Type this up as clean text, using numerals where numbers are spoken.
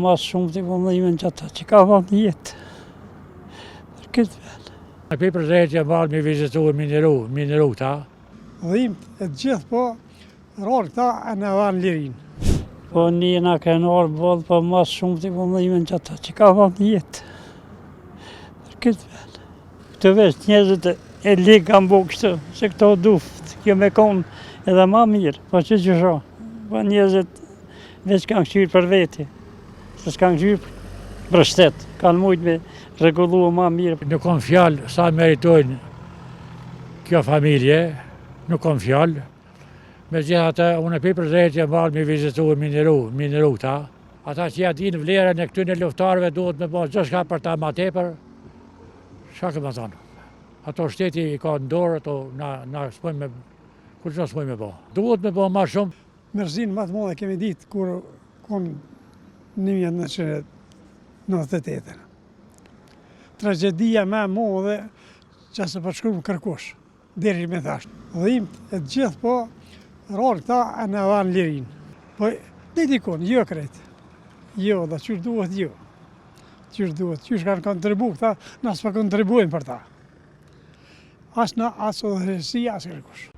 Mas shumë të vëmëlimin që ata që ka vëmë në jetë për këtë vend. Në pi prezentja balë me vizitu e mineru ta. Dhimt e gjithë po, rarë këta e në vanë lirinë. Po një nga krenarë bëllë, po mas shumë të vëmëlimin që ata që ka vëmë në jetë për këtë vend. Këtë veç njerëzit e ligë kanë bo kështë, se këto duft, kjo me konë edhe ma mirë, po që gjësha. Po njerëzit veç kanë këshyrë për veti. Se s'kanë gjyrë për shtetë, kanë mujtë me regullu ma mirë. Nuk kom fjallë sa meritojnë kjo familje, nuk kom fjallë. Me gjitha të, unë e pi prezentja balë me vizitu e mineru ta. Ata që ja dinë vlerën e këtyne luftarëve duhet me bëjë gjithë shka për ta ma tepër. Shka këmë thonë? Ato shteti i ka në dorë, ato na s'pojmë me, kur që s'pojmë me bëjë. Duhet me bëjë ma shumë. Mërzinë më të madhe kemi ditë kur konë 1998. Tragedia me modhe që se përshkru kërkush, deri me thashtë. Dhimt e gjithë po, rarë këta e në vanë lirinë. Po, ne dikon, jo krejtë. Jo, da qysh duhet jo. Qysh duhet, qysh kanë kontribu këta, na s'pa kontribuojnë për ta. As na, as odhërësia, as kërkush.